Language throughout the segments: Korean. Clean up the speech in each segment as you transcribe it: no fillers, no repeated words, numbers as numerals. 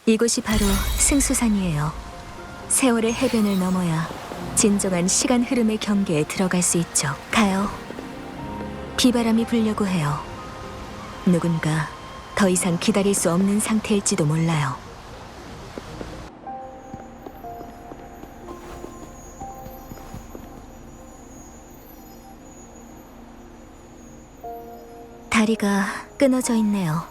이곳이 바로 승수산이에요. 세월의 해변을 넘어야 진정한 시간 흐름의 경계에 들어갈 수 있죠. 가요. 비바람이 불려고 해요. 누군가 더 이상 기다릴 수 없는 상태일지도 몰라요. 다리가 끊어져 있네요.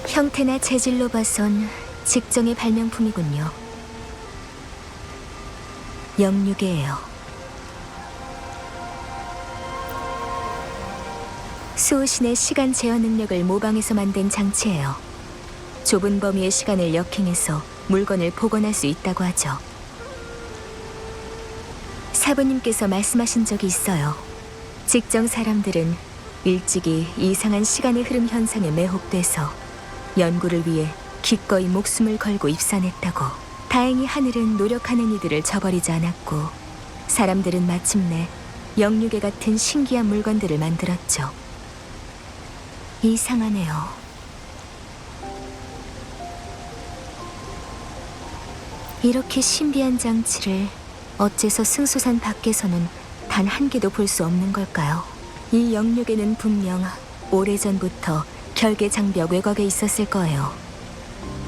형태나 재질로 봐선 직정의 발명품이군요. 영육이에요. 수호신의 시간 제어 능력을 모방해서 만든 장치예요. 좁은 범위의 시간을 역행해서 물건을 복원할 수 있다고 하죠. 사부님께서 말씀하신 적이 있어요. 직정 사람들은 일찍이 이상한 시간의 흐름 현상에 매혹돼서 연구를 위해 기꺼이 목숨을 걸고 입산했다고. 다행히 하늘은 노력하는 이들을 저버리지 않았고 사람들은 마침내 영육에 같은 신기한 물건들을 만들었죠. 이상하네요. 이렇게 신비한 장치를 어째서 승수산 밖에서는 단 한 개도 볼 수 없는 걸까요? 이 영육에는 분명 오래전부터 결계 장벽 외곽에 있었을 거예요.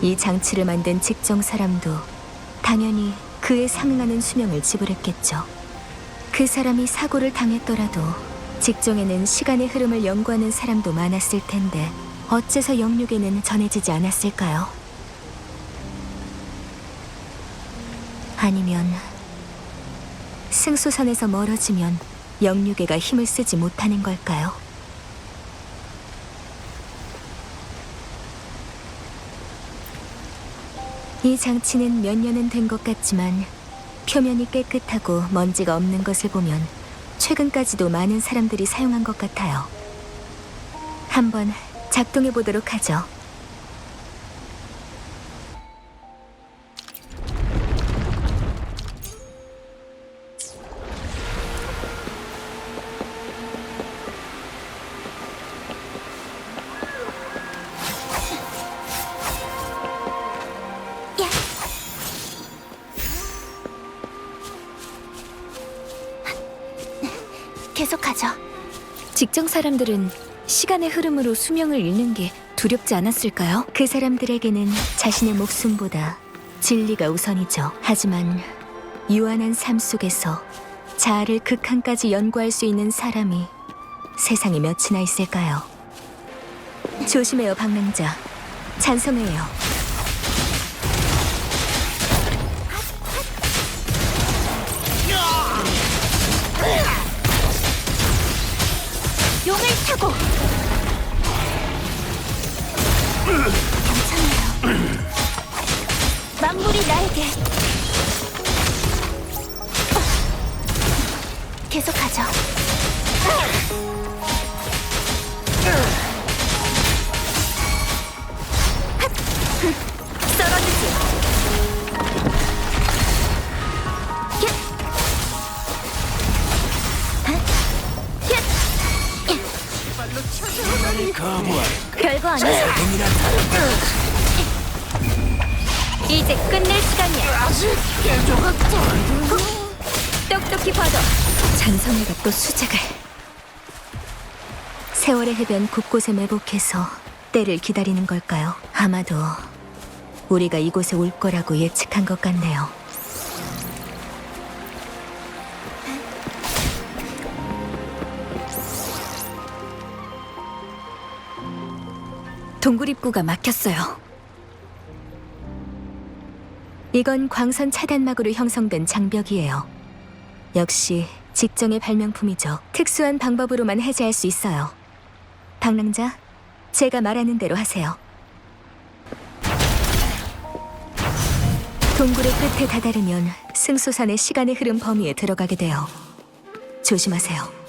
이 장치를 만든 직정 사람도 당연히 그에 상응하는 수명을 지불했겠죠. 그 사람이 사고를 당했더라도 직정에는 시간의 흐름을 연구하는 사람도 많았을 텐데 어째서 영육에는 전해지지 않았을까요? 아니면 승수선에서 멀어지면 영육에가 힘을 쓰지 못하는 걸까요? 이 장치는 몇 년은 된 것 같지만 표면이 깨끗하고 먼지가 없는 것을 보면 최근까지도 많은 사람들이 사용한 것 같아요. 한번 작동해 보도록 하죠. 계속하죠. 직정 사람들은 시간의 흐름으로 수명을 잃는 게 두렵지 않았을까요? 그 사람들에게는 자신의 목숨보다 진리가 우선이죠. 하지만 유한한 삶 속에서 자아를 극한까지 연구할 수 있는 사람이 세상에 몇이나 있을까요? 조심해요, 방랑자. 찬성해요. 용을 타고! 괜찮아요. 만물이 나에게 계속하죠. 썰어주지. 별거 아니야. 이제 끝낼 시간이야. 똑똑히 봐도 잔성이가 또 수작을. 세월의 해변 곳곳에 매복해서 때를 기다리는 걸까요? 아마도 우리가 이곳에 올 거라고 예측한 것 같네요. 동굴 입구가 막혔어요. 이건 광선 차단막으로 형성된 장벽이에요. 역시 직정의 발명품이죠. 특수한 방법으로만 해제할 수 있어요. 방랑자, 제가 말하는 대로 하세요. 동굴의 끝에 다다르면 승소산의 시간의 흐름 범위에 들어가게 돼요. 조심하세요.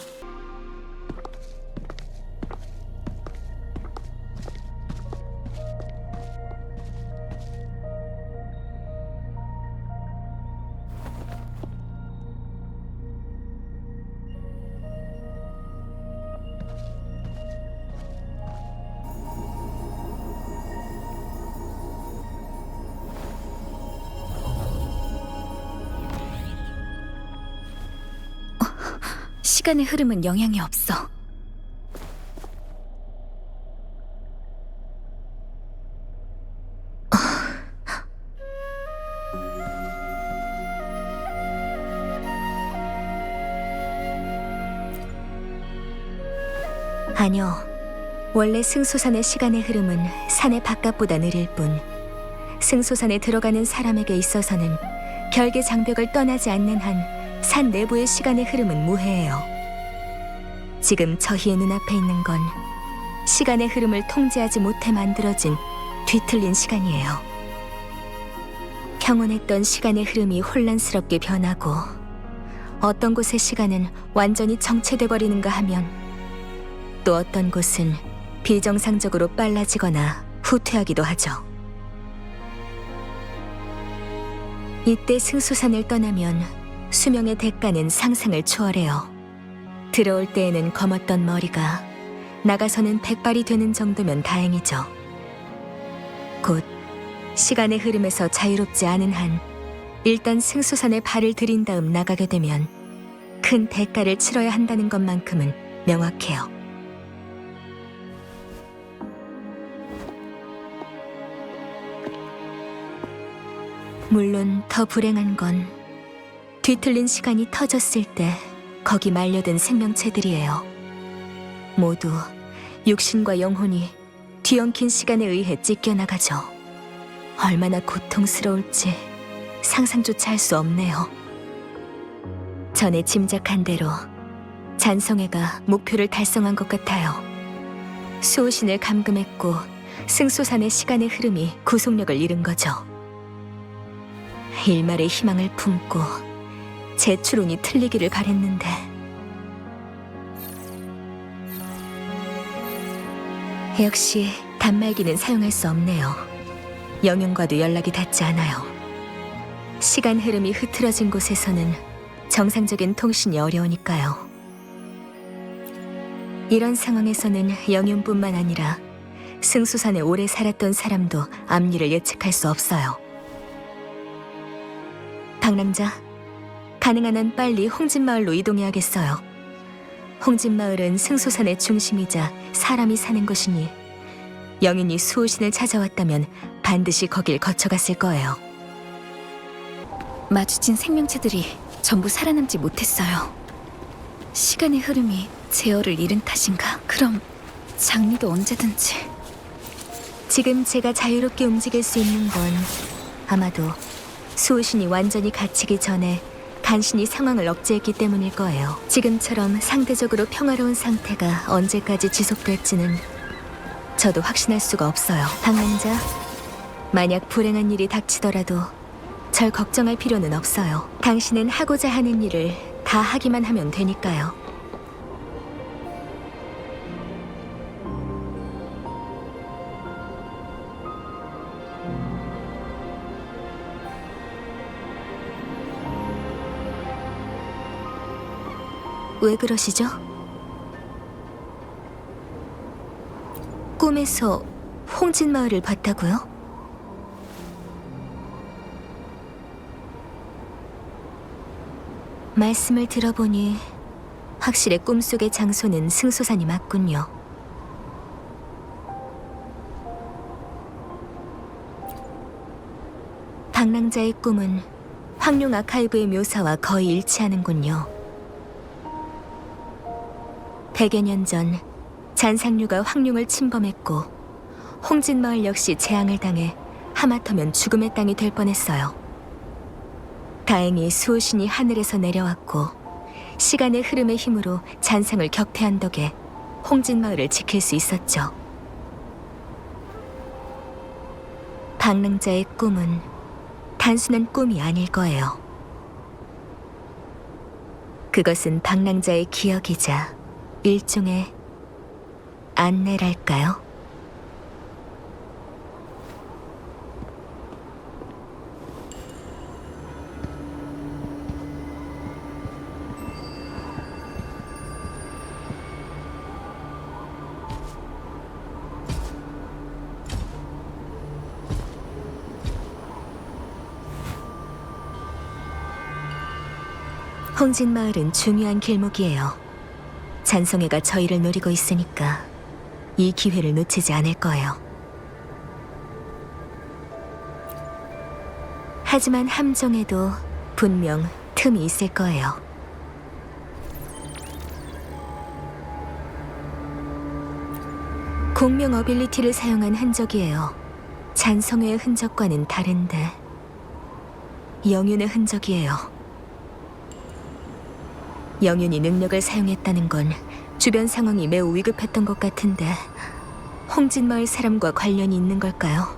시간의 흐름은 영향이 없어. 아니요. 원래 승소산의 시간의 흐름은 산의 바깥보다 느릴 뿐 승소산에 들어가는 사람에게 있어서는 결계 장벽을 떠나지 않는 한 산 내부의 시간의 흐름은 무해해요. 지금 저희의 눈앞에 있는 건 시간의 흐름을 통제하지 못해 만들어진 뒤틀린 시간이에요. 평온했던 시간의 흐름이 혼란스럽게 변하고 어떤 곳의 시간은 완전히 정체돼 버리는가 하면 또 어떤 곳은 비정상적으로 빨라지거나 후퇴하기도 하죠. 이때 승소산을 떠나면 수명의 대가는 상상을 초월해요. 들어올 때에는 검었던 머리가 나가서는 백발이 되는 정도면 다행이죠. 곧 시간의 흐름에서 자유롭지 않은 한 일단 승소산에 발을 들인 다음 나가게 되면 큰 대가를 치러야 한다는 것만큼은 명확해요. 물론 더 불행한 건 뒤틀린 시간이 터졌을 때 거기 말려든 생명체들이에요. 모두 육신과 영혼이 뒤엉킨 시간에 의해 찢겨나가죠. 얼마나 고통스러울지 상상조차 할 수 없네요. 전에 짐작한 대로 잔성애가 목표를 달성한 것 같아요. 수호신을 감금했고 승소산의 시간의 흐름이 구속력을 잃은 거죠. 일말의 희망을 품고 제 추론이 틀리기를 바랬는데 역시 단말기는 사용할 수 없네요. 영영과도 연락이 닿지 않아요. 시간 흐름이 흐트러진 곳에서는 정상적인 통신이 어려우니까요. 이런 상황에서는 영윤뿐만 아니라 승수산에 오래 살았던 사람도 앞일을 예측할 수 없어요. 방랑자, 가능한 한 빨리 홍진마을로 이동해야겠어요. 홍진마을은 승소산의 중심이자 사람이 사는 곳이니 영인이 수호신을 찾아왔다면 반드시 거길 거쳐갔을 거예요. 마주친 생명체들이 전부 살아남지 못했어요. 시간의 흐름이 제어를 잃은 탓인가? 그럼 장미도 언제든지. 지금 제가 자유롭게 움직일 수 있는 건 아마도 수호신이 완전히 갇히기 전에 간신히 상황을 억제했기 때문일 거예요. 지금처럼 상대적으로 평화로운 상태가 언제까지 지속될지는 저도 확신할 수가 없어요. 방랑자, 만약 불행한 일이 닥치더라도 절 걱정할 필요는 없어요. 당신은 하고자 하는 일을 다 하기만 하면 되니까요. 왜 그러시죠? 꿈에서 홍진마을을 봤다고요? 말씀을 들어보니 확실히 꿈속의 장소는 승소산이 맞군요. 방랑자의 꿈은 황룡 아카이브의 묘사와 거의 일치하는군요. 100여 년 전 잔상류가 황룡을 침범했고 홍진마을 역시 재앙을 당해 하마터면 죽음의 땅이 될 뻔했어요. 다행히 수호신이 하늘에서 내려왔고 시간의 흐름의 힘으로 잔상을 격퇴한 덕에 홍진마을을 지킬 수 있었죠. 방랑자의 꿈은 단순한 꿈이 아닐 거예요. 그것은 방랑자의 기억이자 일종의 안내랄까요? 홍진마을은 중요한 길목이에요. 잔성애가 저희를 노리고 있으니까 이 기회를 놓치지 않을 거예요. 하지만 함정에도 분명 틈이 있을 거예요. 공명 어빌리티를 사용한 흔적이에요. 잔성애의 흔적과는 다른데 영윤의 흔적이에요. 영윤이 능력을 사용했다는 건 주변 상황이 매우 위급했던 것 같은데 홍진마을 사람과 관련이 있는 걸까요?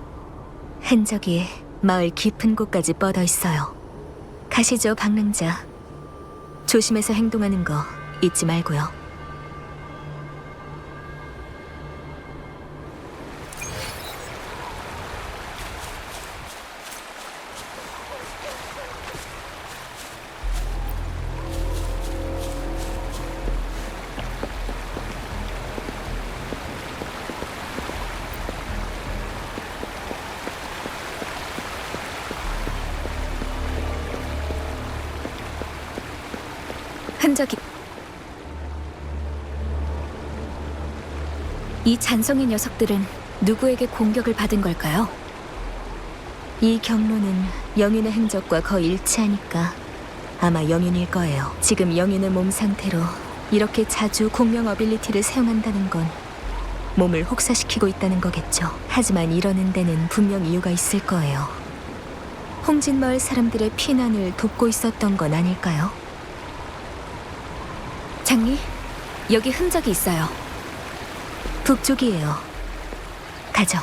흔적이 마을 깊은 곳까지 뻗어 있어요. 가시죠, 방랑자. 조심해서 행동하는 거 잊지 말고요. 흔적이... 이 잔성의 녀석들은 누구에게 공격을 받은 걸까요? 이 경로는 영윤의 행적과 거의 일치하니까 아마 영윤일 거예요. 지금 영윤의 몸 상태로 이렇게 자주 공명 어빌리티를 사용한다는 건 몸을 혹사시키고 있다는 거겠죠. 하지만 이러는 데는 분명 이유가 있을 거예요. 홍진마을 사람들의 피난을 돕고 있었던 건 아닐까요? 장리, 여기 흔적이 있어요. 북쪽이에요. 가죠.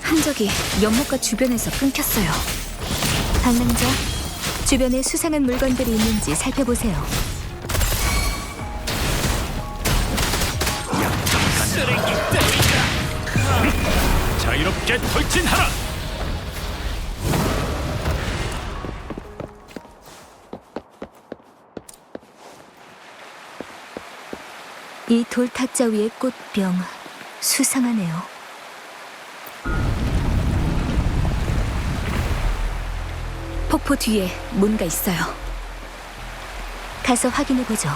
흔적이 연못가 주변에서 끊겼어요. 방랑자, 주변에 수상한 물건들이 있는지 살펴보세요. 자유롭게 돌진하라! 이 돌탁자 위의 꽃병 수상하네요. 폭포 뒤에 뭔가 있어요. 가서 확인해보죠.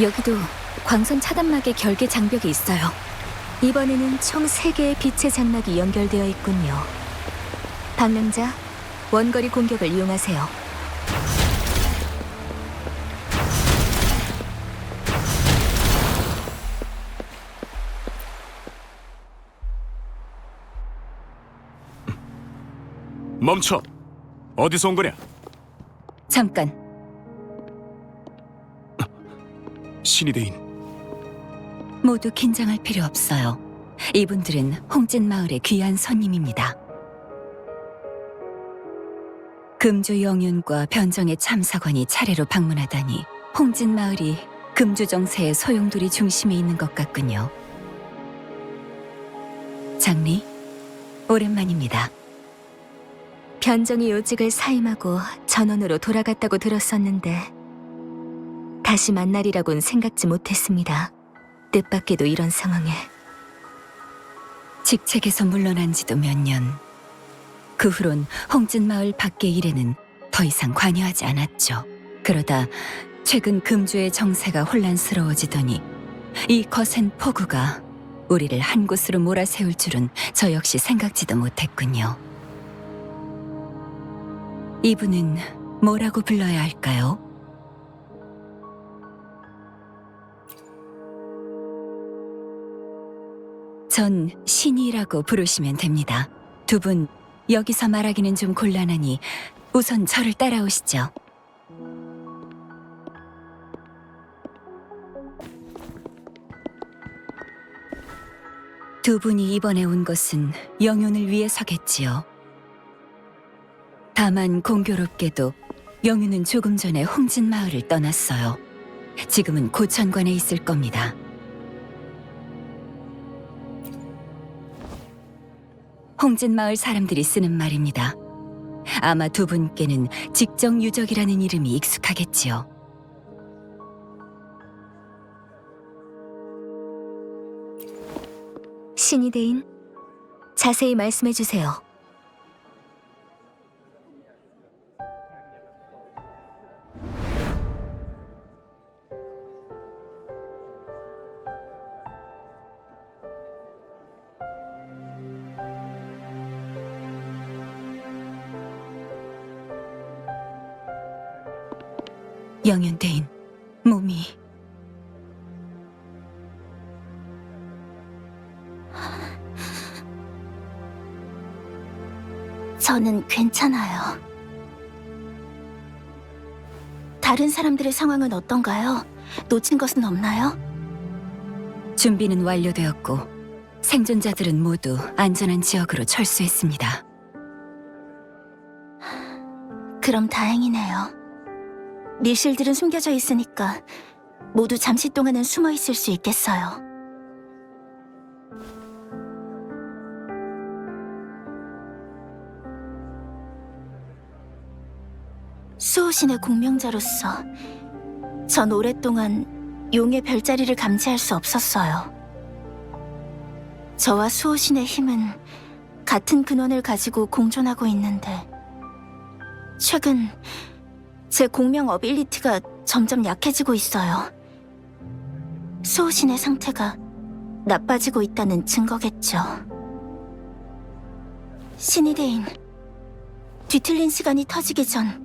여기도 광선 차단막의 결계 장벽이 있어요. 이번에는 총 3개의 빛의 장막이 연결되어 있군요. 방랑자, 원거리 공격을 이용하세요. 멈춰! 어디서 온 거냐? 잠깐. 신이 대인, 모두 긴장할 필요 없어요. 이분들은 홍진 마을의 귀한 손님입니다. 금주 영윤과 변정의 참사관이 차례로 방문하다니 홍진 마을이 금주 정세의 소용돌이 중심에 있는 것 같군요. 장리, 오랜만입니다. 변정이 요직을 사임하고 전원으로 돌아갔다고 들었었는데 다시 만나리라곤 생각지 못했습니다. 뜻밖에도 이런 상황에. 직책에서 물러난 지도 몇 년. 그 후론 홍진 마을 밖의 일에는 더 이상 관여하지 않았죠. 그러다 최근 금주의 정세가 혼란스러워지더니 이 거센 폭우가 우리를 한 곳으로 몰아세울 줄은 저 역시 생각지도 못했군요. 이분은 뭐라고 불러야 할까요? 전 신이라고 부르시면 됩니다. 두 분 여기서 말하기는 좀 곤란하니 우선 저를 따라오시죠. 두 분이 이번에 온 것은 영윤을 위해서겠지요. 다만 공교롭게도 영윤은 조금 전에 홍진 마을을 떠났어요. 지금은 고천관에 있을 겁니다. 홍진 마을 사람들이 쓰는 말입니다. 아마 두 분께는 직정유적이라는 이름이 익숙하겠지요. 신이 대인, 자세히 말씀해 주세요. 영연대인, 몸이... 저는 괜찮아요. 다른 사람들의 상황은 어떤가요? 놓친 것은 없나요? 준비는 완료되었고 생존자들은 모두 안전한 지역으로 철수했습니다. 그럼 다행이네요. 밀실들은 숨겨져 있으니까 모두 잠시 동안은 숨어 있을 수 있겠어요. 수호신의 공명자로서 전 오랫동안 용의 별자리를 감지할 수 없었어요. 저와 수호신의 힘은 같은 근원을 가지고 공존하고 있는데 최근 제 공명 어빌리티가 점점 약해지고 있어요. 수호신의 상태가 나빠지고 있다는 증거겠죠. 신이 대인, 뒤틀린 시간이 터지기 전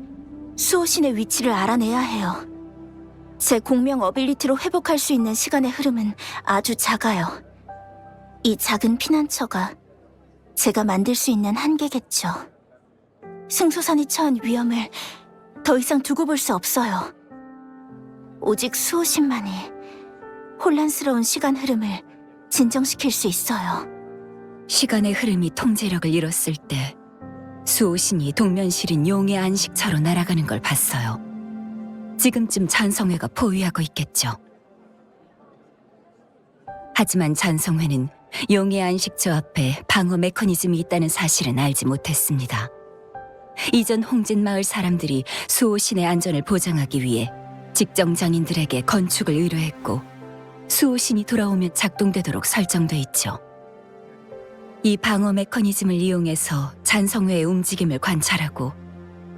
수호신의 위치를 알아내야 해요. 제 공명 어빌리티로 회복할 수 있는 시간의 흐름은 아주 작아요. 이 작은 피난처가 제가 만들 수 있는 한계겠죠. 승소산이 처한 위험을 더 이상 두고 볼 수 없어요. 오직 수호신만이 혼란스러운 시간 흐름을 진정시킬 수 있어요. 시간의 흐름이 통제력을 잃었을 때 수호신이 동면실인 용의 안식처로 날아가는 걸 봤어요. 지금쯤 잔성회가 포위하고 있겠죠. 하지만 잔성회는 용의 안식처 앞에 방어 메커니즘이 있다는 사실은 알지 못했습니다. 이전 홍진마을 사람들이 수호신의 안전을 보장하기 위해 직정장인들에게 건축을 의뢰했고 수호신이 돌아오면 작동되도록 설정돼 있죠. 이 방어 메커니즘을 이용해서 잔성회의 움직임을 관찰하고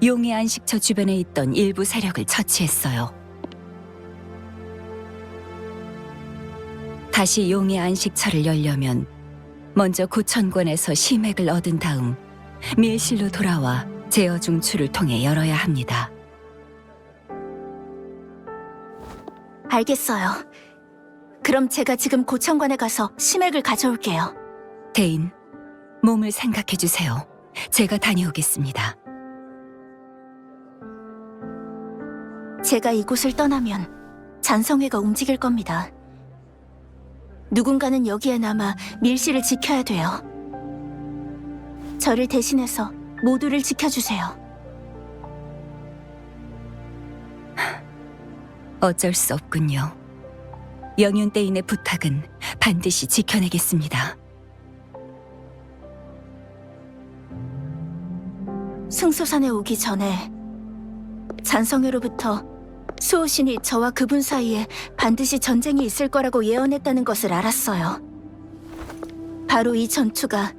용의 안식처 주변에 있던 일부 세력을 처치했어요. 다시 용의 안식처를 열려면 먼저 고천권에서 심액을 얻은 다음 밀실로 돌아와 제어 중추를 통해 열어야 합니다. 알겠어요. 그럼 제가 지금 고천관에 가서 심액을 가져올게요. 대인, 몸을 생각해주세요. 제가 다녀오겠습니다. 제가 이곳을 떠나면 잔성회가 움직일 겁니다. 누군가는 여기에 남아 밀실을 지켜야 돼요. 저를 대신해서 모두를 지켜주세요. 어쩔 수 없군요. 영윤대인의 부탁은 반드시 지켜내겠습니다. 승소산에 오기 전에 잔성회로부터 수호신이 저와 그분 사이에 반드시 전쟁이 있을 거라고 예언했다는 것을 알았어요. 바로 이 전투가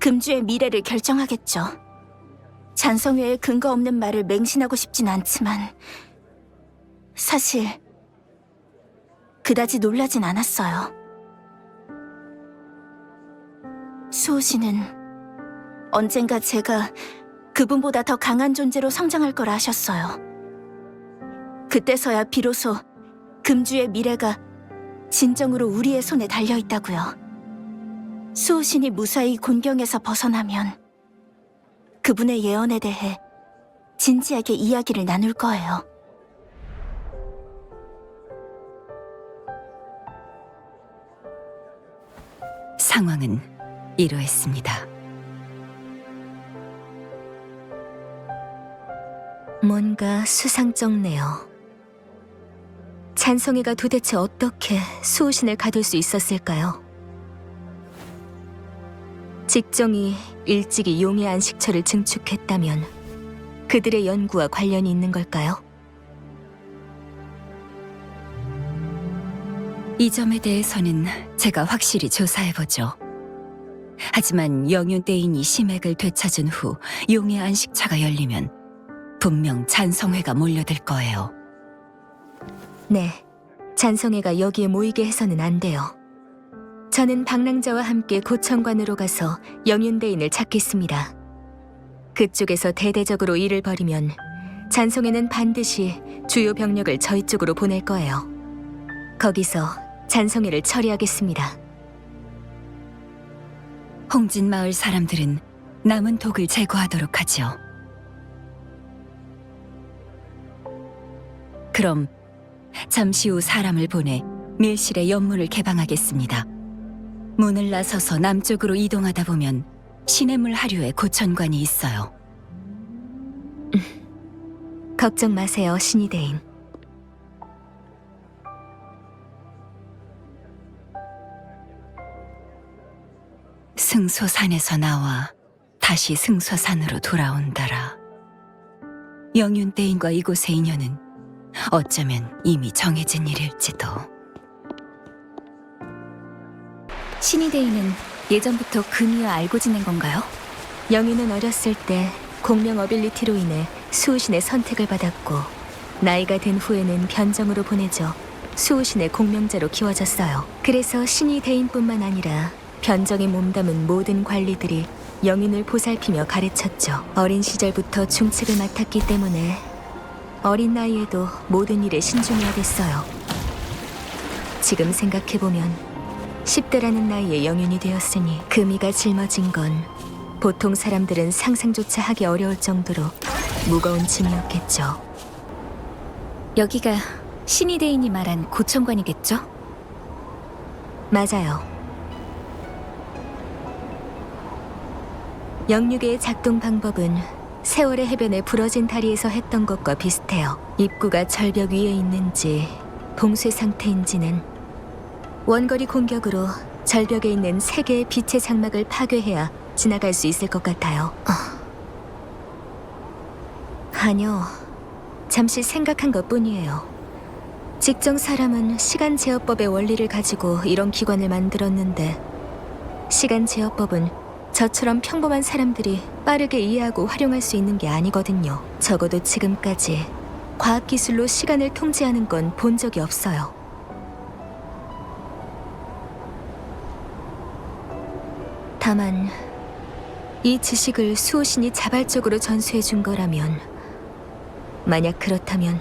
금주의 미래를 결정하겠죠. 잔성회의 근거 없는 말을 맹신하고 싶진 않지만 사실 그다지 놀라진 않았어요. 수호신은 언젠가 제가 그분보다 더 강한 존재로 성장할 걸 아셨어요. 그때서야 비로소 금주의 미래가 진정으로 우리의 손에 달려있다고요. 수호신이 무사히 곤경에서 벗어나면 그분의 예언에 대해 진지하게 이야기를 나눌 거예요. 상황은 이러했습니다. 뭔가 수상쩍네요. 잔성이가 도대체 어떻게 수호신을 가둘 수 있었을까요? 직정이 일찍이 용의 안식처를 증축했다면 그들의 연구와 관련이 있는 걸까요? 이 점에 대해서는 제가 확실히 조사해보죠. 하지만 영윤대인이 심액을 되찾은 후 용의 안식처가 열리면 분명 잔성회가 몰려들 거예요. 네, 잔성회가 여기에 모이게 해서는 안 돼요. 저는 방랑자와 함께 고천관으로 가서 영윤대인을 찾겠습니다. 그쪽에서 대대적으로 일을 벌이면 잔성회는 반드시 주요 병력을 저희 쪽으로 보낼 거예요. 거기서 잔성회를 처리하겠습니다. 홍진마을 사람들은 남은 독을 제거하도록 하죠. 그럼 잠시 후 사람을 보내 밀실의 연문을 개방하겠습니다. 문을 나서서 남쪽으로 이동하다 보면 시냇물 하류에 고천관이 있어요. 걱정 마세요, 신이대인. 승소산에서 나와 다시 승소산으로 돌아온다라. 영윤대인과 이곳의 인연은 어쩌면 이미 정해진 일일지도. 신이대인은 예전부터 금이와 알고 지낸 건가요? 영윤은 어렸을 때 공명 어빌리티로 인해 수호신의 선택을 받았고 나이가 든 후에는 변정으로 보내져 수호신의 공명자로 키워졌어요. 그래서 신이대인뿐만 아니라 변정에 몸담은 모든 관리들이 영윤을 보살피며 가르쳤죠. 어린 시절부터 중책을 맡았기 때문에 어린 나이에도 모든 일에 신중해야 됐어요. 지금 생각해보면 10대라는 나이에 영윤이 되었으니 금이가 짊어진 건 보통 사람들은 상상조차 하기 어려울 정도로 무거운 짐이었겠죠. 여기가 신이대인이 말한 고천관이겠죠? 맞아요. 영유계의 작동 방법은 세월의 해변에 부러진 다리에서 했던 것과 비슷해요. 입구가 절벽 위에 있는지 봉쇄 상태인지는 원거리 공격으로 절벽에 있는 3개의 빛의 장막을 파괴해야 지나갈 수 있을 것 같아요. 아니요, 잠시 생각한 것뿐이에요. 직정 사람은 시간 제어법의 원리를 가지고 이런 기관을 만들었는데 시간 제어법은 저처럼 평범한 사람들이 빠르게 이해하고 활용할 수 있는 게 아니거든요. 적어도 지금까지 과학기술로 시간을 통제하는 건 본 적이 없어요. 다만 이 지식을 수호신이 자발적으로 전수해 준 거라면, 만약 그렇다면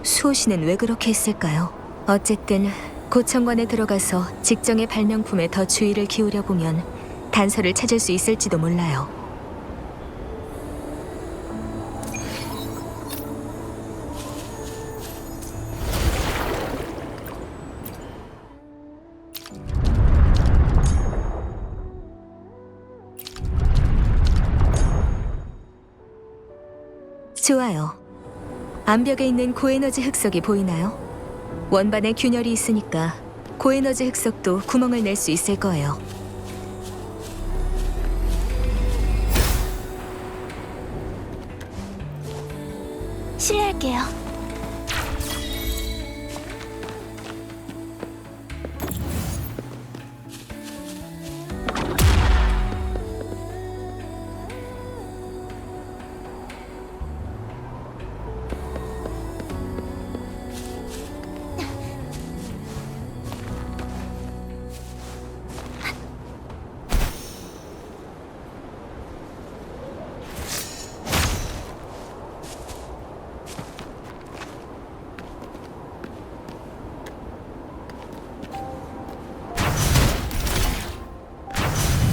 수호신은 왜 그렇게 했을까요? 어쨌든 고천관에 들어가서 직정의 발명품에 더 주의를 기울여 보면 단서를 찾을 수 있을지도 몰라요. 좋아요. 암벽에 있는 고에너지 흑석이 보이나요? 원반에 균열이 있으니까 고에너지 흑석도 구멍을 낼 수 있을 거예요. 실례할게요.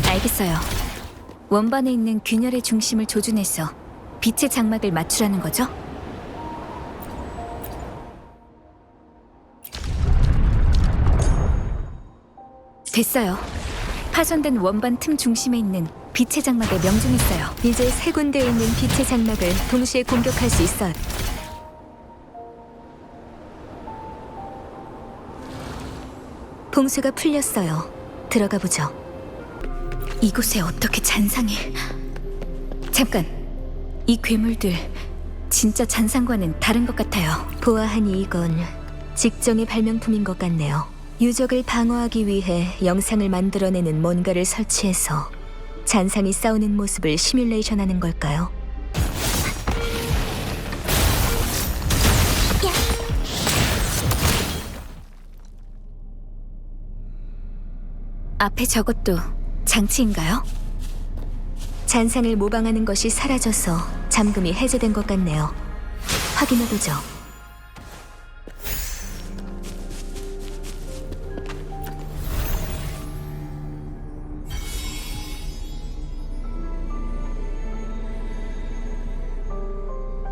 알겠어요. 원반에 있는 균열의 중심을 조준해서 빛의 장막을 맞추라는 거죠? 됐어요. 파손된 원반 틈 중심에 있는 빛의 장막에 명중했어요. 이제 3군데에 있는 빛의 장막을 동시에 공격할 수 있어요. 봉쇄가 풀렸어요. 들어가 보죠. 이곳에 어떻게 잔상이... 잠깐! 이 괴물들 진짜 잔상과는 다른 것 같아요. 보아하니 이건 직정의 발명품인 것 같네요. 유적을 방어하기 위해 영상을 만들어내는 뭔가를 설치해서 잔상이 싸우는 모습을 시뮬레이션하는 걸까요? 앞에 저것도 장치인가요? 잔상을 모방하는 것이 사라져서 잠금이 해제된 것 같네요. 확인해보죠.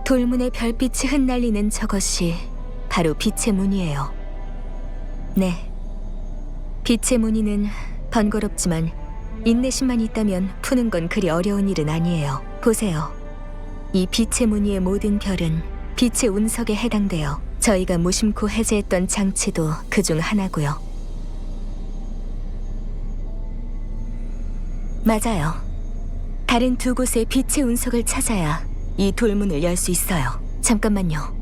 돌문에 별빛이 흩날리는 저것이 바로 빛의 문이에요. 네. 빛의 무늬는 번거롭지만 인내심만 있다면 푸는 건 그리 어려운 일은 아니에요. 보세요. 이 빛의 무늬의 모든 별은 빛의 운석에 해당돼요. 저희가 무심코 해제했던 장치도 그중 하나고요. 맞아요. 다른 두 곳의 빛의 운석을 찾아야 이 돌문을 열 수 있어요. 잠깐만요.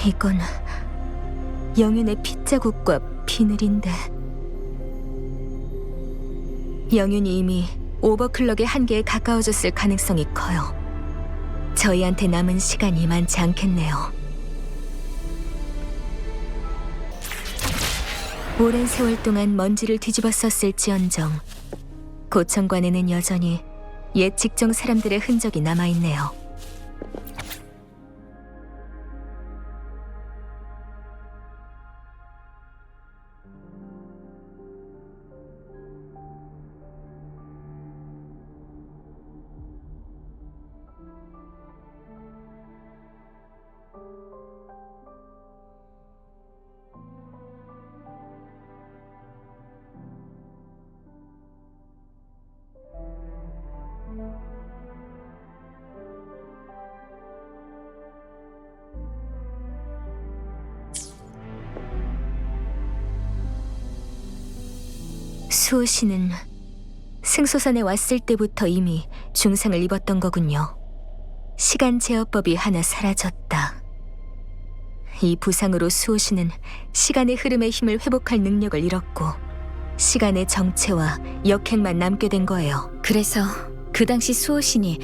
이건 영윤의 핏자국과 비늘인데 영윤이 이미 오버클럭의 한계에 가까워졌을 가능성이 커요. 저희한테 남은 시간이 많지 않겠네요. 오랜 세월 동안 먼지를 뒤집어 썼을지언정 고청관에는 여전히 옛 직종 사람들의 흔적이 남아있네요. 수호 씨는 승소산에 왔을 때부터 이미 중상을 입었던 거군요. 시간 제어법이 하나 사라졌다. 이 부상으로 수호 씨는 시간의 흐름의 힘을 회복할 능력을 잃었고 시간의 정체와 역행만 남게 된 거예요. 그래서 그 당시 수호신이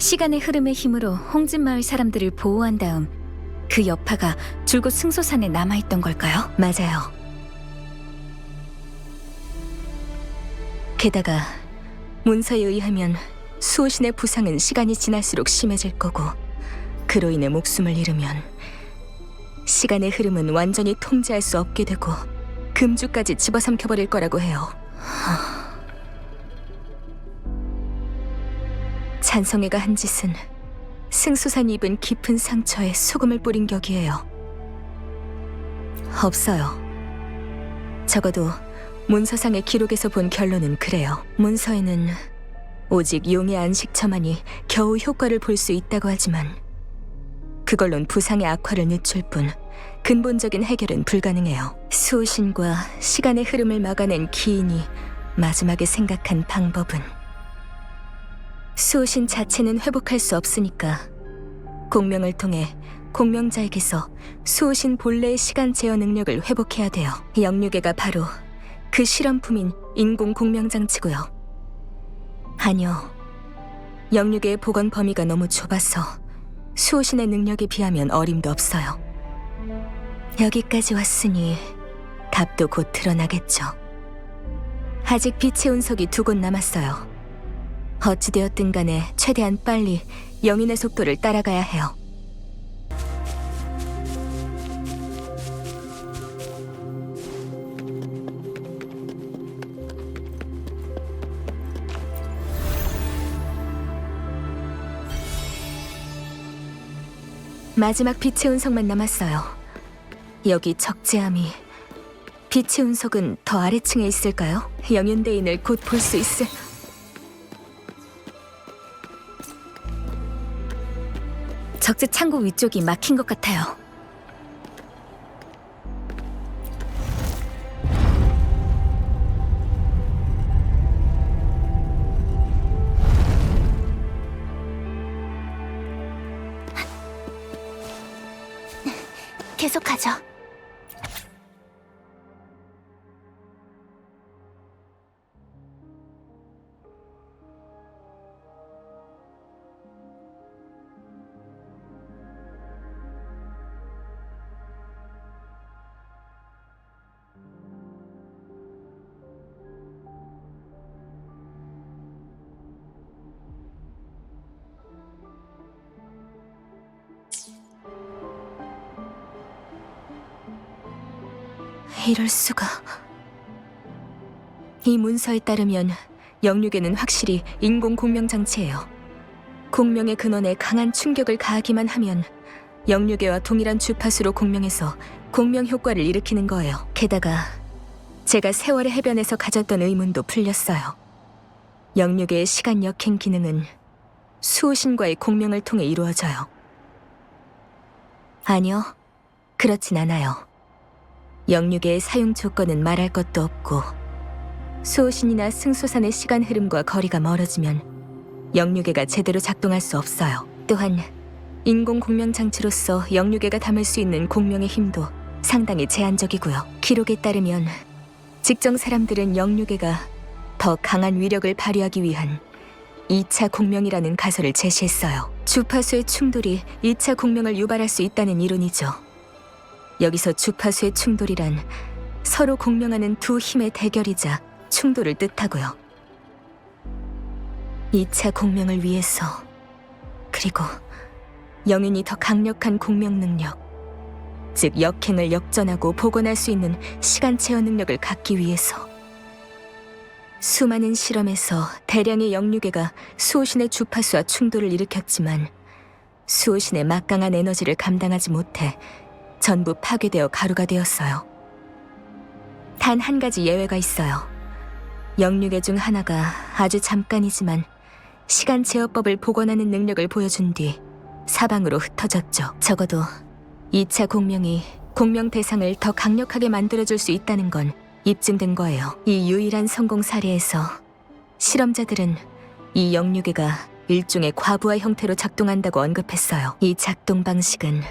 시간의 흐름의 힘으로 홍진마을 사람들을 보호한 다음 그 여파가 줄곧 승소산에 남아있던 걸까요? 맞아요. 게다가 문서에 의하면 수호신의 부상은 시간이 지날수록 심해질 거고 그로 인해 목숨을 잃으면 시간의 흐름은 완전히 통제할 수 없게 되고 금주까지 집어삼켜버릴 거라고 해요. 찬성회가 한 짓은 승수산이 입은 깊은 상처에 소금을 뿌린 격이에요. 없어요. 적어도 문서상의 기록에서 본 결론은 그래요. 문서에는 오직 용의 안식처만이 겨우 효과를 볼 수 있다고 하지만 그걸론 부상의 악화를 늦출 뿐 근본적인 해결은 불가능해요. 수호신과 시간의 흐름을 막아낸 기인이 마지막에 생각한 방법은 수호신 자체는 회복할 수 없으니까 공명을 통해 공명자에게서 수호신 본래의 시간 제어 능력을 회복해야 돼요. 영유계가 바로 그 실험품인 인공 공명장치고요. 아니요. 영유계의 복원 범위가 너무 좁아서 수호신의 능력에 비하면 어림도 없어요. 여기까지 왔으니 답도 곧 드러나겠죠. 아직 빛의 운석이 2곳 남았어요. 어찌되었든 간에 최대한 빨리 영인의 속도를 따라가야 해요. 마지막 빛의 운석만 남았어요. 여기 적재함이... 빛의 운석은 더 아래층에 있을까요? 영윤대인을 곧 볼 수 있을... 적재 창고 위쪽이 막힌 것 같아요. 계속하죠. 이럴 수가. 이 문서에 따르면 영육에는 확실히 인공 공명 장치예요. 공명의 근원에 강한 충격을 가하기만 하면 영육에와 동일한 주파수로 공명해서 공명 효과를 일으키는 거예요. 게다가 제가 세월의 해변에서 가졌던 의문도 풀렸어요. 영육의 시간 역행 기능은 수호신과의 공명을 통해 이루어져요. 아니요, 그렇진 않아요. 영육의 사용 조건은 말할 것도 없고, 수호신이나 승소산의 시간 흐름과 거리가 멀어지면 영육애가 제대로 작동할 수 없어요. 또한 인공 공명 장치로서 영육애가 담을 수 있는 공명의 힘도 상당히 제한적이고요. 기록에 따르면 직정 사람들은 영육애가 더 강한 위력을 발휘하기 위한 2차 공명이라는 가설을 제시했어요. 주파수의 충돌이 2차 공명을 유발할 수 있다는 이론이죠. 여기서 주파수의 충돌이란 서로 공명하는 두 힘의 대결이자 충돌을 뜻하고요. 2차 공명을 위해서, 그리고 영인이 더 강력한 공명 능력, 즉 역행을 역전하고 복원할 수 있는 시간 체어 능력을 갖기 위해서 수많은 실험에서 대량의 영육애가 수호신의 주파수와 충돌을 일으켰지만 수호신의 막강한 에너지를 감당하지 못해 전부 파괴되어 가루가 되었어요. 단 한 가지 예외가 있어요. 영육애 중 하나가 아주 잠깐이지만 시간 제어법을 복원하는 능력을 보여준 뒤 사방으로 흩어졌죠. 적어도 2차 공명이 공명 대상을 더 강력하게 만들어줄 수 있다는 건 입증된 거예요. 이 유일한 성공 사례에서 실험자들은 이 영육애가 일종의 과부하 형태로 작동한다고 언급했어요. 이 작동 방식은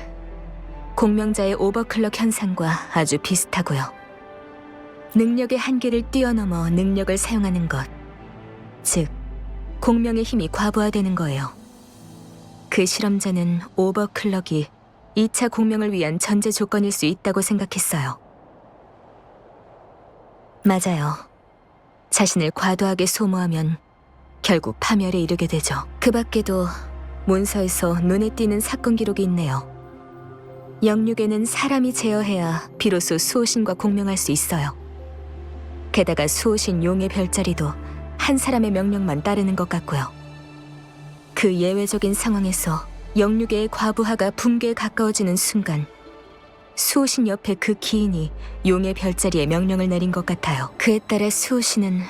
공명자의 오버클럭 현상과 아주 비슷하고요. 능력의 한계를 뛰어넘어 능력을 사용하는 것, 즉 공명의 힘이 과부하되는 거예요. 그 실험자는 오버클럭이 2차 공명을 위한 전제 조건일 수 있다고 생각했어요. 맞아요. 자신을 과도하게 소모하면 결국 파멸에 이르게 되죠. 그 밖에도 문서에서 눈에 띄는 사건 기록이 있네요. 영육에는 사람이 제어해야 비로소 수호신과 공명할 수 있어요. 게다가 수호신 용의 별자리도 한 사람의 명령만 따르는 것 같고요. 그 예외적인 상황에서 영육의 과부하가 붕괴에 가까워지는 순간 수호신 옆에 그 기인이 용의 별자리에 명령을 내린 것 같아요. 그에 따라 수호신은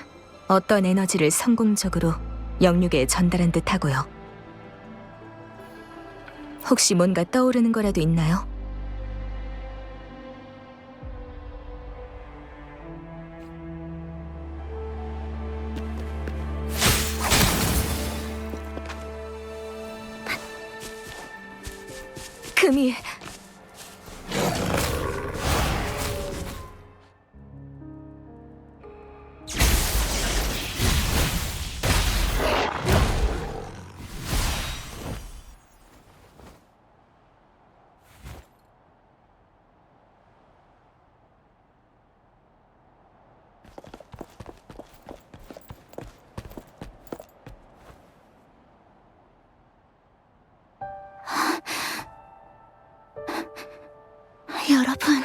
어떤 에너지를 성공적으로 영육에 전달한 듯하고요. 혹시 뭔가 떠오르는 거라도 있나요? 금이 여러분,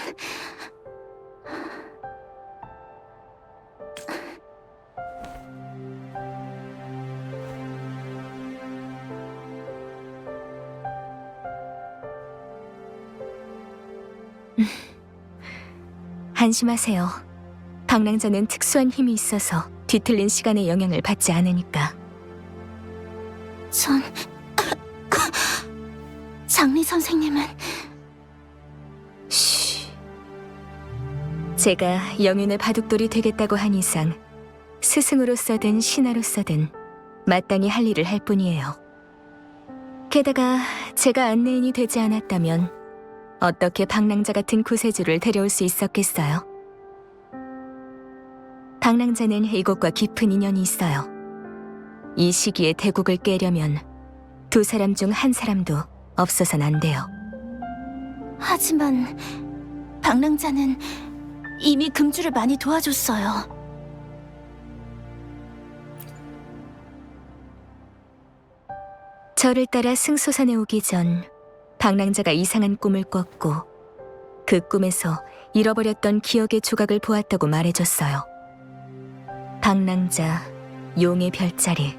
안심하세요. 방랑자는 특수한 힘이 있어서 뒤틀린 시간의 영향을 받지 않으니까. 장리 선생님은... 제가 영윤의 바둑돌이 되겠다고 한 이상 스승으로서든 신하로서든 마땅히 할 일을 할 뿐이에요. 게다가 제가 안내인이 되지 않았다면 어떻게 방랑자 같은 구세주를 데려올 수 있었겠어요? 방랑자는 이곳과 깊은 인연이 있어요. 이 시기에 대국을 깨려면 두 사람 중 한 사람도 없어선 안 돼요. 하지만 방랑자는 이미 금주를 많이 도와줬어요. 저를 따라 승소산에 오기 전 방랑자가 이상한 꿈을 꿨고 그 꿈에서 잃어버렸던 기억의 조각을 보았다고 말해줬어요. 방랑자, 용의 별자리,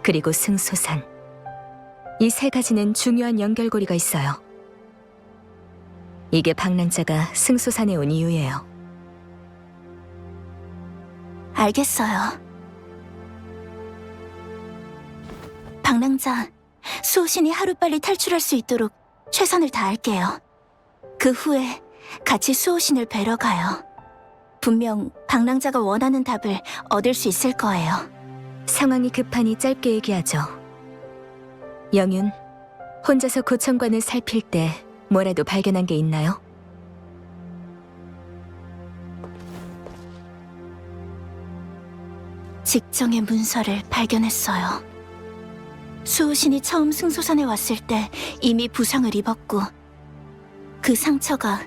그리고 승소산. 이 세 가지는 중요한 연결고리가 있어요. 이게 방랑자가 승소산에 온 이유예요. 알겠어요. 방랑자, 수호신이 하루빨리 탈출할 수 있도록 최선을 다할게요. 그 후에 같이 수호신을 뵈러 가요. 분명 방랑자가 원하는 답을 얻을 수 있을 거예요. 상황이 급하니 짧게 얘기하죠. 영윤, 혼자서 고청관을 살필 때 뭐라도 발견한 게 있나요? 직정의 문서를 발견했어요. 수호신이 처음 승소산에 왔을 때 이미 부상을 입었고 그 상처가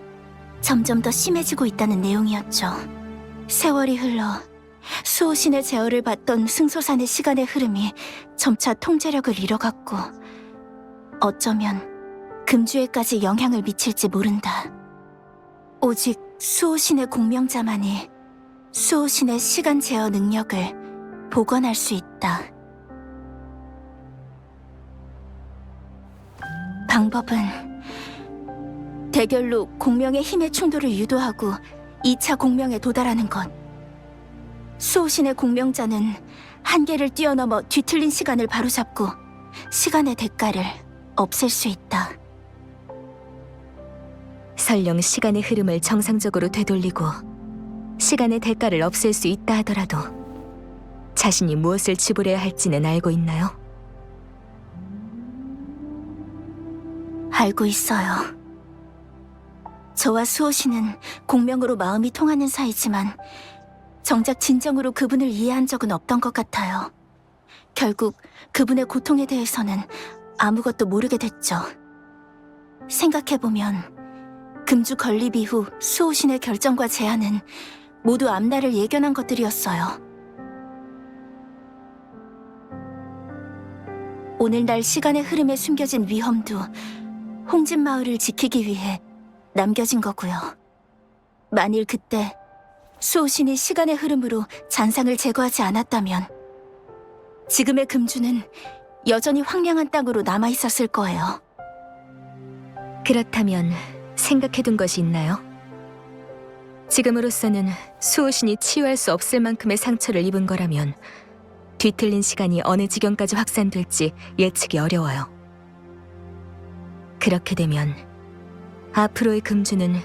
점점 더 심해지고 있다는 내용이었죠. 세월이 흘러 수호신의 제어를 받던 승소산의 시간의 흐름이 점차 통제력을 잃어갔고 어쩌면 금주에까지 영향을 미칠지 모른다. 오직 수호신의 공명자만이 수호신의 시간 제어 능력을 복원할 수 있다. 방법은 대결로 공명의 힘의 충돌을 유도하고 2차 공명에 도달하는 것. 수호신의 공명자는 한계를 뛰어넘어 뒤틀린 시간을 바로잡고 시간의 대가를 없앨 수 있다. 설령 시간의 흐름을 정상적으로 되돌리고 시간의 대가를 없앨 수 있다 하더라도 자신이 무엇을 지불해야 할지는 알고 있나요? 알고 있어요. 저와 수호신은 공명으로 마음이 통하는 사이지만 정작 진정으로 그분을 이해한 적은 없던 것 같아요. 결국 그분의 고통에 대해서는 아무것도 모르게 됐죠. 생각해보면 금주 건립 이후 수호신의 결정과 제안은 모두 앞날을 예견한 것들이었어요. 오늘날 시간의 흐름에 숨겨진 위험도 홍진마을을 지키기 위해 남겨진 거고요. 만일 그때 수호신이 시간의 흐름으로 잔상을 제거하지 않았다면 지금의 금주는 여전히 황량한 땅으로 남아있었을 거예요. 그렇다면 생각해둔 것이 있나요? 지금으로서는 수호신이 치유할 수 없을 만큼의 상처를 입은 거라면 뒤틀린 시간이 어느 지경까지 확산될지 예측이 어려워요. 그렇게 되면 앞으로의 금주는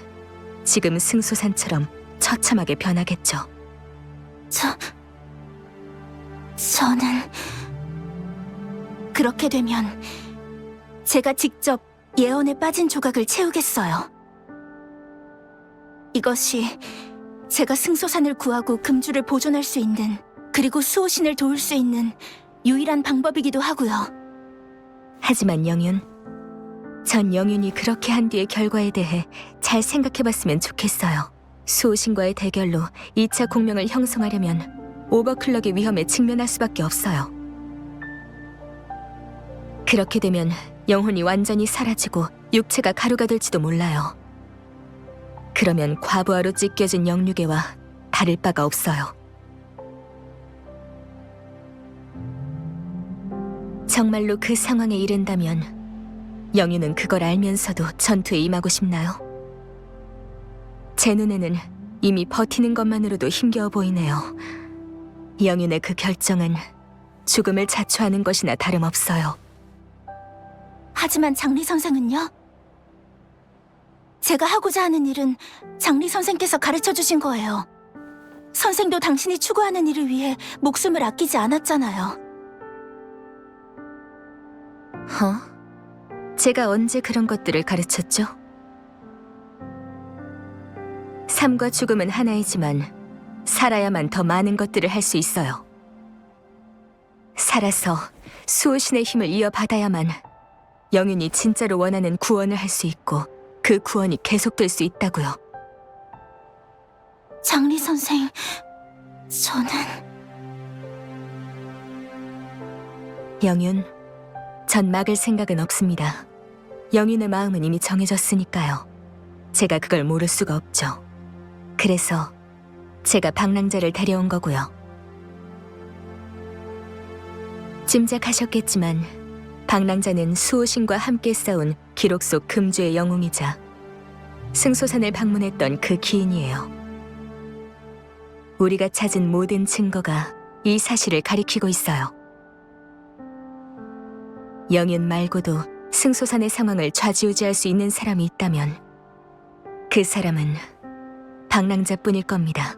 지금 승소산처럼 처참하게 변하겠죠. 저는 그렇게 되면 제가 직접 예언에 빠진 조각을 채우겠어요. 이것이 제가 승소산을 구하고 금주를 보존할 수 있는, 그리고 수호신을 도울 수 있는 유일한 방법이기도 하고요. 하지만 영윤, 전 영윤이 그렇게 한 뒤의 결과에 대해 잘 생각해봤으면 좋겠어요. 수호신과의 대결로 2차 공명을 형성하려면 오버클럭의 위험에 직면할 수밖에 없어요. 그렇게 되면 영혼이 완전히 사라지고 육체가 가루가 될지도 몰라요. 그러면 과부하로 찢겨진 영류계와 다를 바가 없어요. 정말로 그 상황에 이른다면 영유는 그걸 알면서도 전투에 임하고 싶나요? 제 눈에는 이미 버티는 것만으로도 힘겨워 보이네요. 영윤의 그 결정은 죽음을 자초하는 것이나 다름없어요. 하지만 장리 선생은요? 제가 하고자 하는 일은 장리 선생께서 가르쳐 주신 거예요. 선생도 당신이 추구하는 일을 위해 목숨을 아끼지 않았잖아요. 제가 언제 그런 것들을 가르쳤죠? 삶과 죽음은 하나이지만 살아야만 더 많은 것들을 할 수 있어요. 살아서 수호신의 힘을 이어받아야만 영윤이 진짜로 원하는 구원을 할 수 있고 그 구원이 계속될 수 있다고요. 장리 선생, 저는... 영윤, 전 막을 생각은 없습니다. 영윤의 마음은 이미 정해졌으니까요. 제가 그걸 모를 수가 없죠. 그래서 제가 방랑자를 데려온 거고요. 짐작하셨겠지만 방랑자는 수호신과 함께 싸운 기록 속 금주의 영웅이자 승소산을 방문했던 그 기인이에요. 우리가 찾은 모든 증거가 이 사실을 가리키고 있어요. 영윤 말고도 승소산의 상황을 좌지우지할 수 있는 사람이 있다면 그 사람은 방랑자뿐일 겁니다.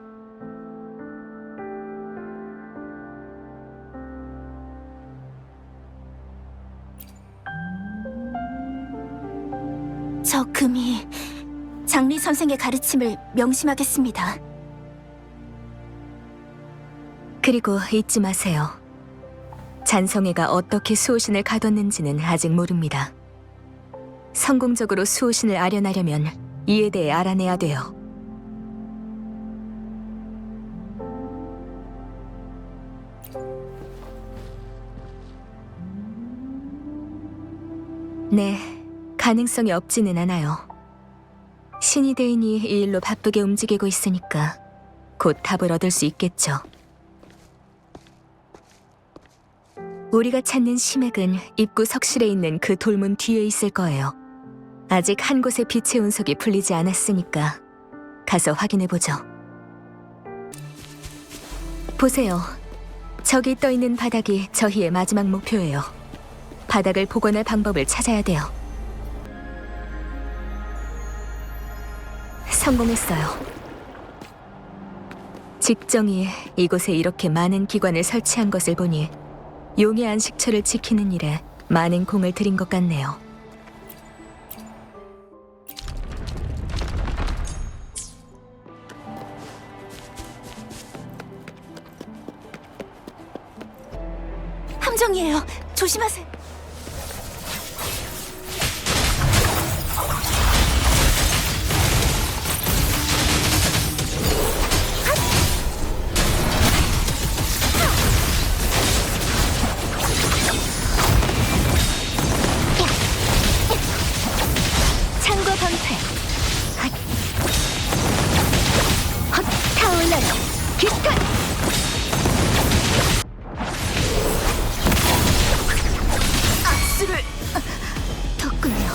저 금이 장리 선생의 가르침을 명심하겠습니다. 그리고 잊지 마세요. 잔성애가 어떻게 수호신을 가뒀는지는 아직 모릅니다. 성공적으로 수호신을 아련하려면 이에 대해 알아내야 돼요. 네, 가능성이 없지는 않아요. 신이 대인이 이 일로 바쁘게 움직이고 있으니까 곧 답을 얻을 수 있겠죠. 우리가 찾는 심액은 입구 석실에 있는 그 돌문 뒤에 있을 거예요. 아직 한 곳의 빛의 운석이 풀리지 않았으니까 가서 확인해보죠. 보세요. 저기 떠있는 바닥이 저희의 마지막 목표예요. 바닥을 복원할 방법을 찾아야 돼요. 성공했어요. 직정이 이곳에 이렇게 많은 기관을 설치한 것을 보니 용의 안식처를 지키는 일에 많은 공을 들인 것 같네요. 함정이에요. 조심하세요. 창고 방패. 헛 타올라라. 깃털. 악수를 뒀군요.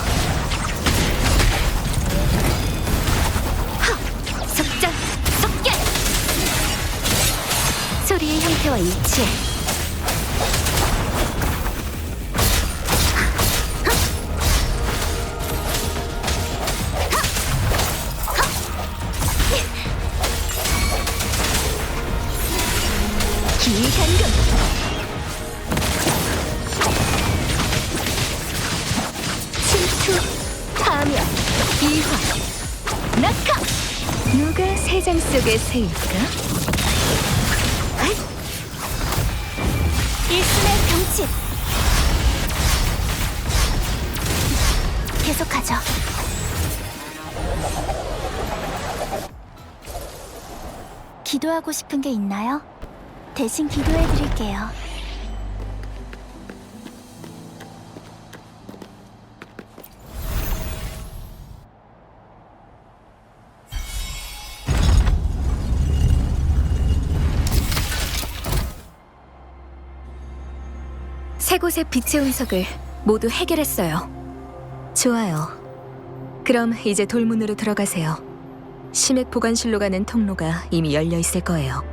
석장 석계. 소리의 형태와 일치해. 기간금. 침투, 파멸, 이화, 낙하. 누가 세장 속의 새일까? 일순의 병집. 계속하죠. 기도하고 싶은 게 있나요? 대신 기도해 드릴게요. 세 곳의 빛의 운석을 모두 해결했어요. 좋아요. 그럼 이제 돌문으로 들어가세요. 심액 보관실로 가는 통로가 이미 열려 있을 거예요.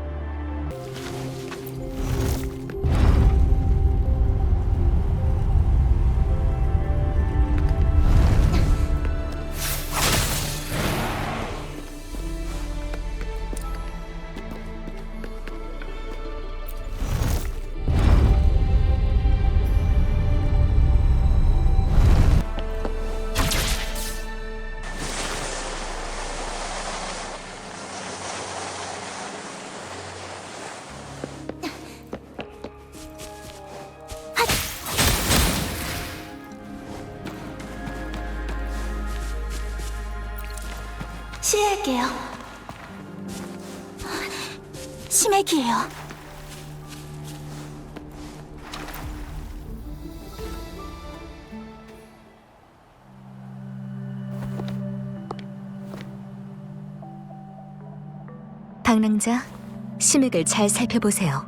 치료할게요. 치매기예요. 방랑자, 심액을 잘 살펴보세요.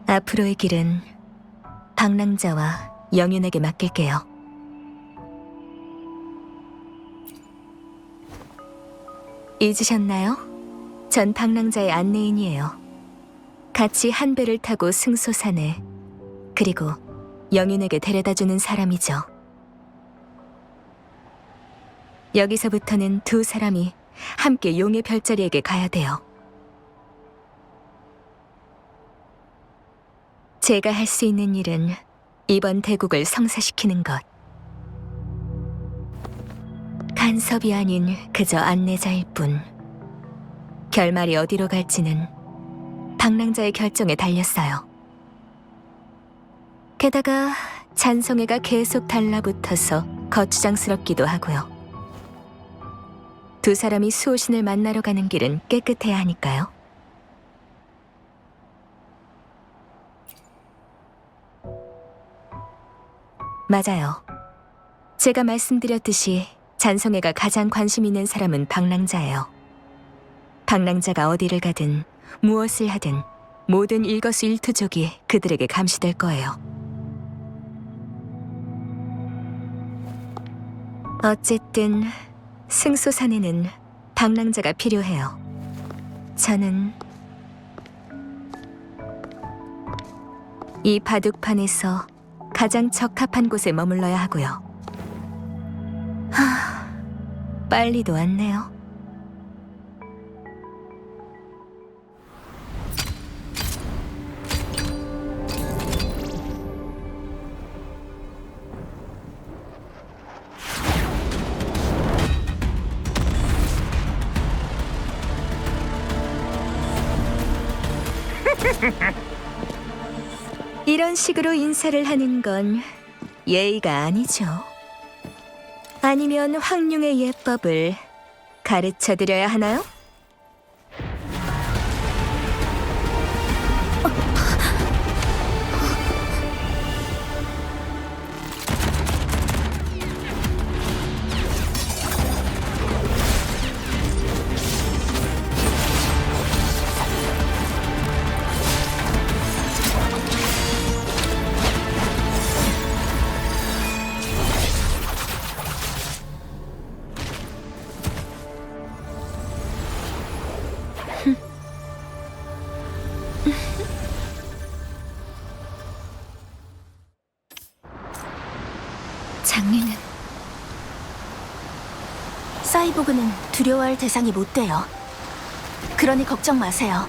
앞으로의 길은 방랑자와 영윤에게 맡길게요. 잊으셨나요? 전 방랑자의 안내인이에요. 같이 한 배를 타고 승소산에, 그리고 영윤에게 데려다주는 사람이죠. 여기서부터는 두 사람이 함께 용의 별자리에게 가야 돼요. 제가 할 수 있는 일은 이번 대국을 성사시키는 것. 간섭이 아닌 그저 안내자일 뿐. 결말이 어디로 갈지는 방랑자의 결정에 달렸어요. 게다가 잔성애가 계속 달라붙어서 거추장스럽기도 하고요. 두 사람이 수호신을 만나러 가는 길은 깨끗해야 하니까요. 맞아요. 제가 말씀드렸듯이 잔성애가 가장 관심 있는 사람은 방랑자예요. 방랑자가 어디를 가든 무엇을 하든 모든 일거수일투족이 그들에게 감시될 거예요. 어쨌든 승소산에는 방랑자가 필요해요. 저는 이 바둑판에서 가장 적합한 곳에 머물러야 하고요. 빨리도 왔네요. 이런 식으로 인사를 하는 건 예의가 아니죠. 아니면 황룡의 예법을 가르쳐드려야 하나요? 장리는 사이보그는 두려워할 대상이 못 돼요. 그러니 걱정 마세요.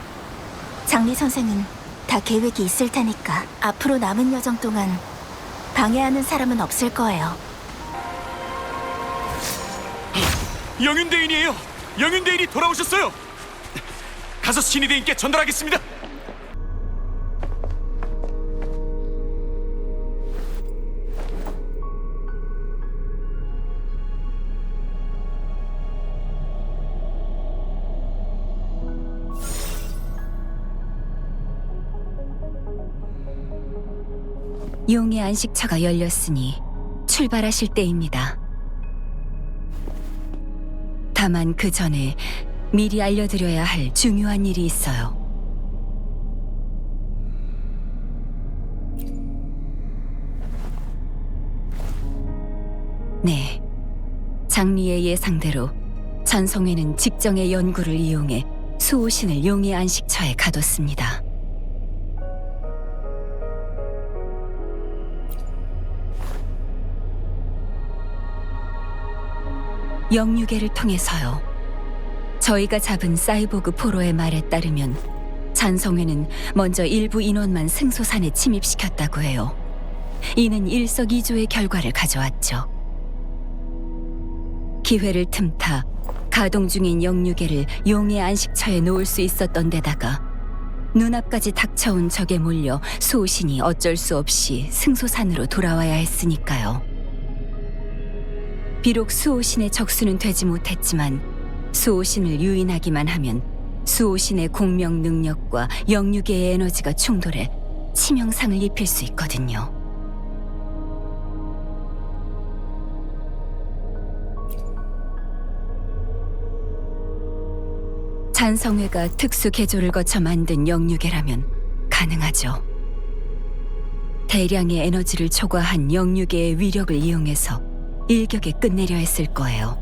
장리 선생은 다 계획이 있을 테니까 앞으로 남은 여정 동안 방해하는 사람은 없을 거예요. 영윤대인이에요. 영윤대인이 돌아오셨어요. 가서 신의대인께 전달하겠습니다. 용의 안식처가 열렸으니 출발하실 때입니다. 다만 그 전에 미리 알려드려야 할 중요한 일이 있어요. 네, 장리의 예상대로 잔성회는 직정의 연구를 이용해 수호신을 용의 안식처에 가뒀습니다. 영유계를 통해서요. 저희가 잡은 사이보그 포로의 말에 따르면 잔성회는 먼저 일부 인원만 승소산에 침입시켰다고 해요. 이는 일석이조의 결과를 가져왔죠. 기회를 틈타 가동 중인 영유계를 용의 안식처에 놓을 수 있었던 데다가 눈앞까지 닥쳐온 적에 몰려 수호신이 어쩔 수 없이 승소산으로 돌아와야 했으니까요. 비록 수호신의 적수는 되지 못했지만 수호신을 유인하기만 하면 수호신의 공명 능력과 영유계의 에너지가 충돌해 치명상을 입힐 수 있거든요. 잔성회가 특수 개조를 거쳐 만든 영유계라면 가능하죠. 대량의 에너지를 초과한 영유계의 위력을 이용해서 일격에 끝내려 했을 거예요.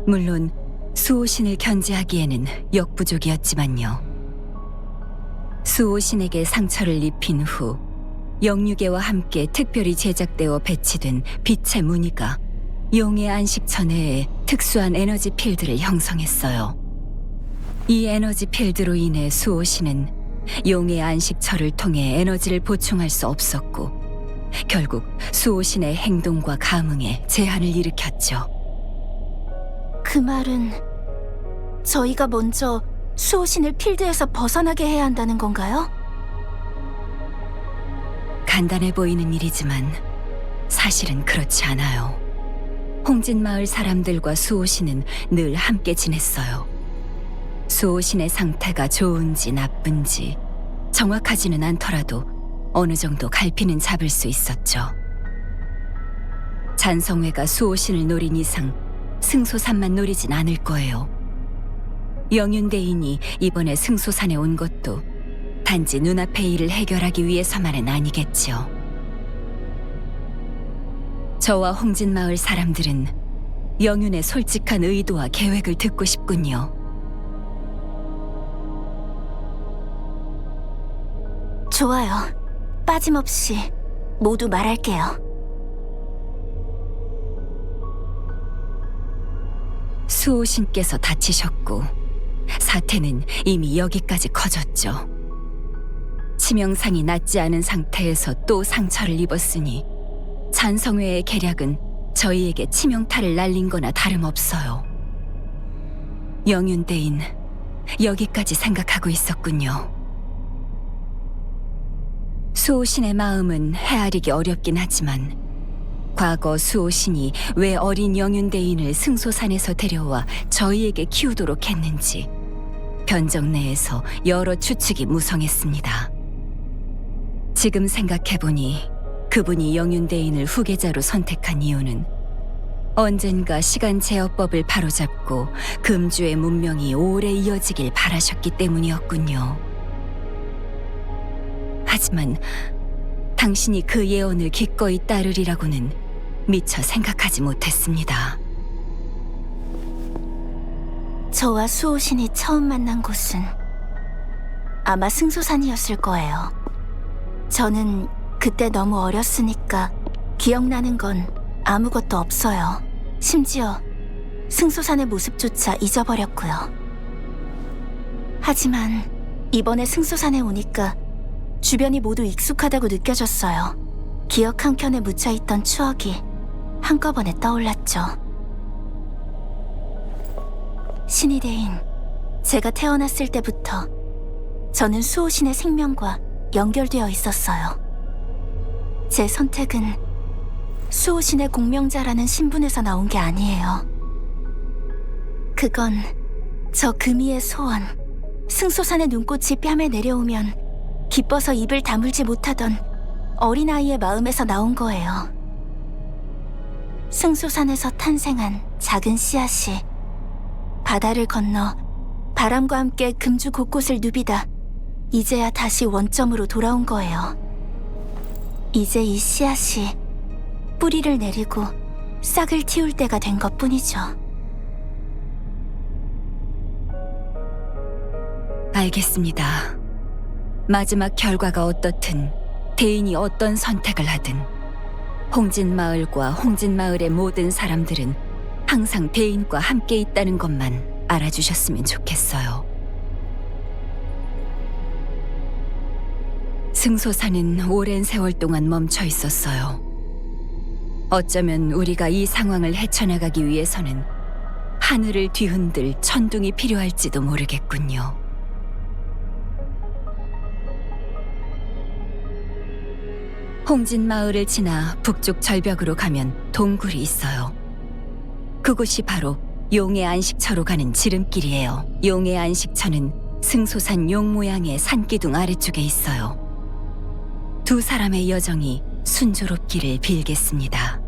물론 수호신을 견제하기에는 역부족이었지만요. 수호신에게 상처를 입힌 후 영유계와 함께 특별히 제작되어 배치된 빛의 무늬가 용의 안식처 내에 특수한 에너지 필드를 형성했어요. 이 에너지 필드로 인해 수호신은 용의 안식처를 통해 에너지를 보충할 수 없었고 결국 수호신의 행동과 감흥에 제한을 일으켰죠. 그 말은 저희가 먼저 수호신을 필드에서 벗어나게 해야 한다는 건가요? 간단해 보이는 일이지만 사실은 그렇지 않아요. 홍진마을 사람들과 수호신은 늘 함께 지냈어요. 수호신의 상태가 좋은지 나쁜지 정확하지는 않더라도 어느 정도 갈피는 잡을 수 있었죠. 잔성회가 수호신을 노린 이상 승소산만 노리진 않을 거예요. 영윤대인이 이번에 승소산에 온 것도 단지 눈앞의 일을 해결하기 위해서만은 아니겠지요. 저와 홍진마을 사람들은 영윤의 솔직한 의도와 계획을 듣고 싶군요. 좋아요. 빠짐없이 모두 말할게요. 수호신께서 다치셨고 사태는 이미 여기까지 커졌죠. 치명상이 낫지 않은 상태에서 또 상처를 입었으니 잔성회의 계략은 저희에게 치명타를 날린 거나 다름없어요. 영윤대인, 여기까지 생각하고 있었군요. 수호신의 마음은 헤아리기 어렵긴 하지만 과거 수호신이 왜 어린 영윤대인을 승소산에서 데려와 저희에게 키우도록 했는지 변정 내에서 여러 추측이 무성했습니다. 지금 생각해보니 그분이 영윤대인을 후계자로 선택한 이유는 언젠가 시간 제어법을 바로잡고 금주의 문명이 오래 이어지길 바라셨기 때문이었군요. 하지만 당신이 그 예언을 기꺼이 따르리라고는 미처 생각하지 못했습니다. 저와 수호신이 처음 만난 곳은 아마 승소산이었을 거예요. 저는 그때 너무 어렸으니까 기억나는 건 아무것도 없어요. 심지어 승소산의 모습조차 잊어버렸고요. 하지만 이번에 승소산에 오니까 주변이 모두 익숙하다고 느껴졌어요. 기억 한 켠에 묻혀있던 추억이 한꺼번에 떠올랐죠. 신이 대인, 제가 태어났을 때부터 저는 수호신의 생명과 연결되어 있었어요. 제 선택은 수호신의 공명자라는 신분에서 나온 게 아니에요. 그건 저 금이의 소원, 승소산의 눈꽃이 뺨에 내려오면 기뻐서 입을 다물지 못하던 어린아이의 마음에서 나온 거예요. 승소산에서 탄생한 작은 씨앗이 바다를 건너 바람과 함께 금주 곳곳을 누비다 이제야 다시 원점으로 돌아온 거예요. 이제 이 씨앗이 뿌리를 내리고 싹을 틔울 때가 된 것뿐이죠. 알겠습니다. 마지막 결과가 어떻든 대인이 어떤 선택을 하든 홍진마을과 홍진마을의 모든 사람들은 항상 대인과 함께 있다는 것만 알아주셨으면 좋겠어요. 승소산은 오랜 세월 동안 멈춰 있었어요. 어쩌면 우리가 이 상황을 헤쳐나가기 위해서는 하늘을 뒤흔들 천둥이 필요할지도 모르겠군요. 홍진 마을을 지나 북쪽 절벽으로 가면 동굴이 있어요. 그곳이 바로 용의 안식처로 가는 지름길이에요. 용의 안식처는 승소산 용 모양의 산기둥 아래쪽에 있어요. 두 사람의 여정이 순조롭기를 빌겠습니다.